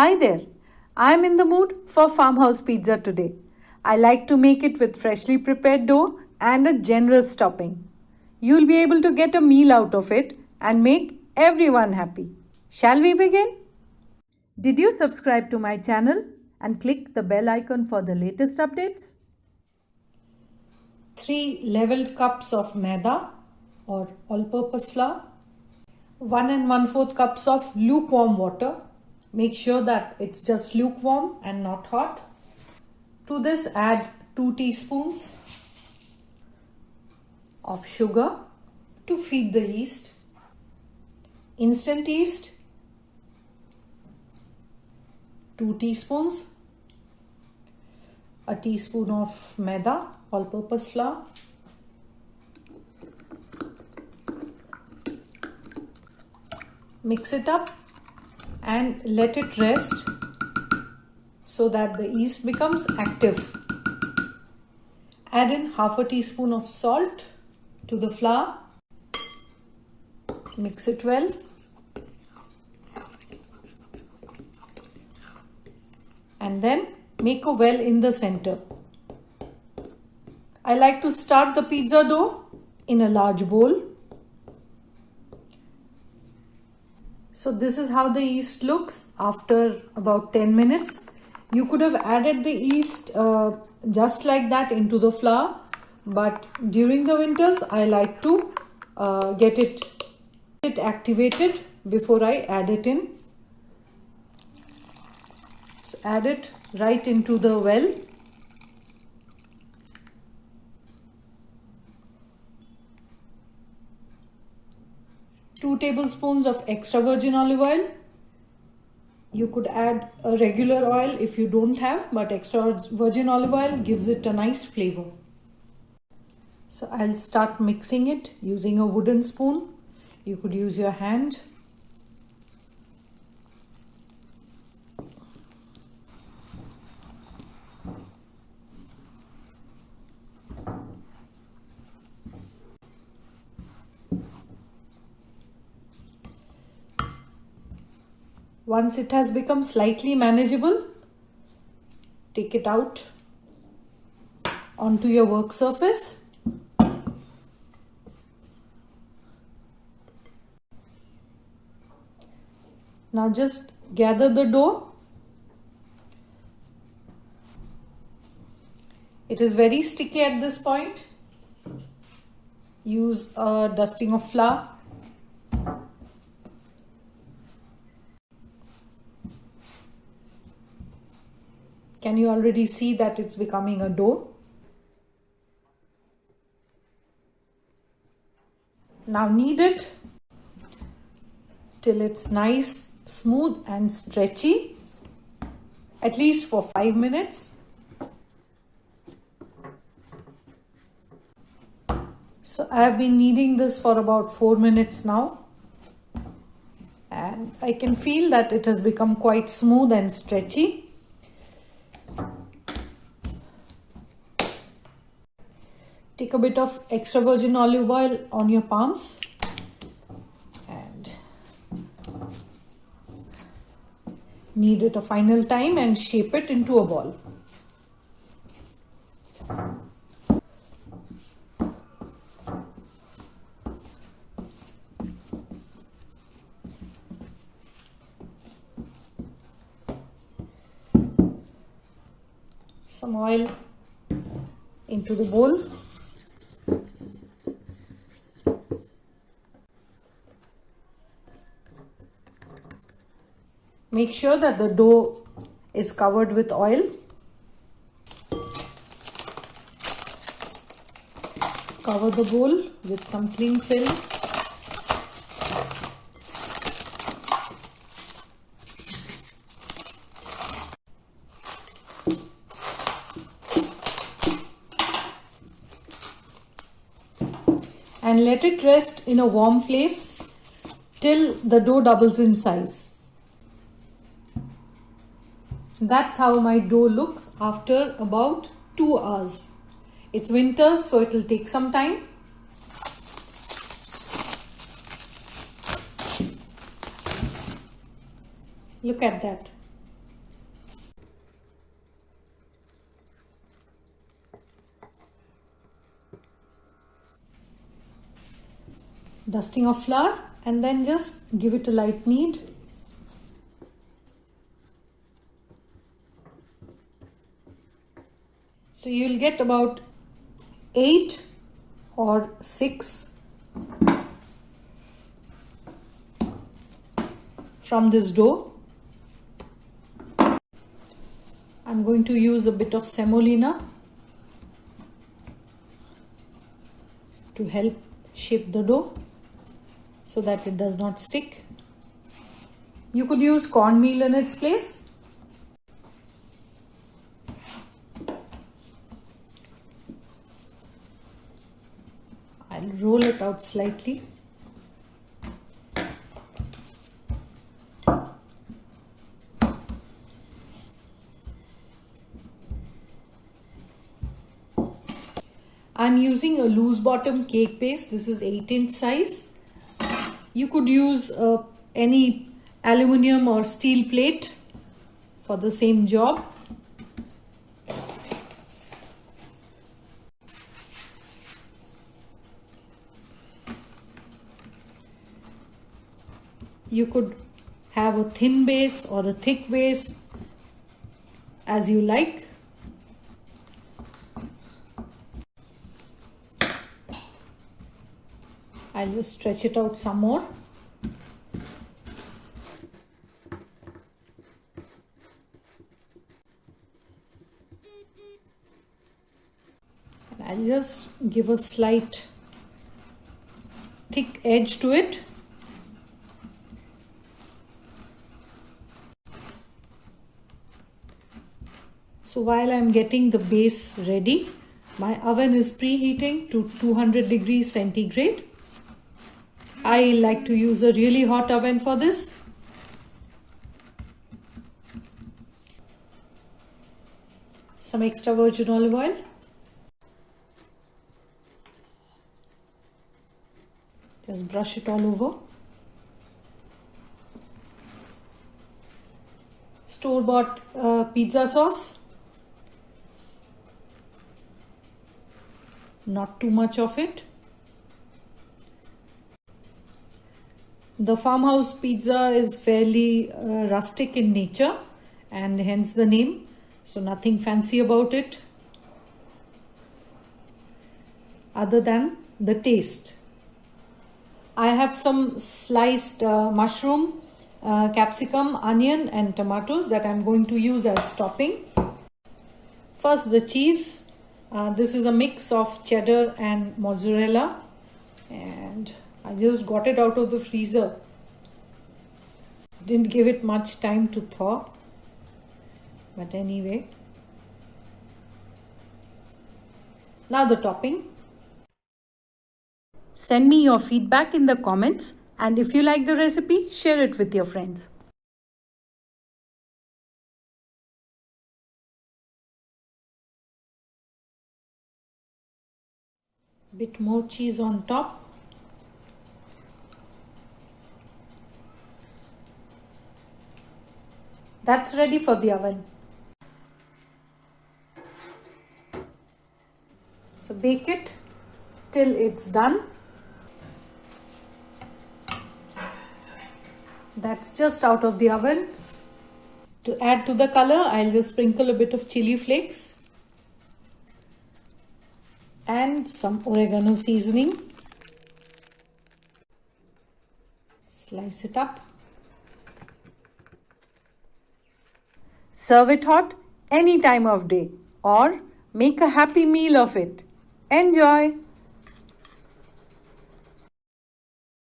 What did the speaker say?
Hi there. I'm in the mood for Farmhouse Pizza today. I like to make it with freshly prepared dough and a generous topping. You'll be able to get a meal out of it and make everyone happy. Shall we begin? Did you subscribe to my channel and click the bell icon for the latest updates? 3 leveled cups of maida or all-purpose flour, 1 and 1/4 cups of lukewarm water. Make sure that it's just lukewarm and not hot. To this add 2 teaspoons of sugar to feed the yeast, instant yeast 2 teaspoons, a teaspoon of maida all-purpose flour, mix it up and let it rest so that the yeast becomes active. Add in half a teaspoon of salt to the flour. Mix it well. And then make a well in the center. I like to start the pizza dough in a large bowl. So this is how the yeast looks after about 10 minutes. You could have added the yeast just like that into the flour, but during the winters I like to get it activated before I add it in. So add it right into the well. Two tablespoons of extra virgin olive oil. You could add a regular oil if you don't have, but extra virgin olive oil gives it a nice flavor. So I'll start mixing it using a wooden spoon. You could use your hand. Once it has become slightly manageable, take it out onto your work surface. Now just gather the dough. It is very sticky at this point. Use a dusting of flour. Can you already see that it's becoming a dough? Now knead it till it's nice, smooth and stretchy, at least for 5 minutes. So I have been kneading this for about 4 minutes now, and I can feel that it has become quite smooth and stretchy. Take a bit of extra virgin olive oil on your palms and knead it a final time and shape it into a ball. Some oil into the bowl. Make sure that the dough is covered with oil. Cover the bowl with some cling film. And let it rest in a warm place till the dough doubles in size. That's how my dough looks after about 2 hours. It's winter, so it will take some time. Look at that. dusting of flour and then just give it a light knead. So you'll get about 8 or 6 from this dough. I'm going to use a bit of semolina to help shape the dough so that it does not stick. You could use cornmeal in its place. I'll roll it out slightly. I'm using a loose bottom cake base. This is 8-inch size. You could use any aluminium or steel plate for the same job. You could have a thin base or a thick base as you like. I'll just stretch it out some more. And I'll just give a slight thick edge to it. So while I'm getting the base ready, my oven is preheating to 200 degrees centigrade. I like to use a really hot oven for this. Some extra virgin olive oil. Just brush it all over. Store-bought pizza sauce. Not too much of it. The Farmhouse Pizza is fairly rustic in nature and hence the name. So nothing fancy about it other than the taste. I have some sliced mushroom, capsicum, onion and tomatoes that I'm going to use as topping. First the cheese. This is a mix of cheddar and mozzarella, and I just got it out of the freezer. Didn't give it much time to thaw, but anyway. Now the topping. Send me your feedback in the comments, and if you like the recipe, share it with your friends. Bit more cheese on top. That's ready for the oven. So bake it till it's done. That's just out of the oven. To add to the color, I'll just sprinkle a bit of chili flakes and some oregano seasoning. Slice it up. Serve it hot any time of day or make a happy meal of it. Enjoy!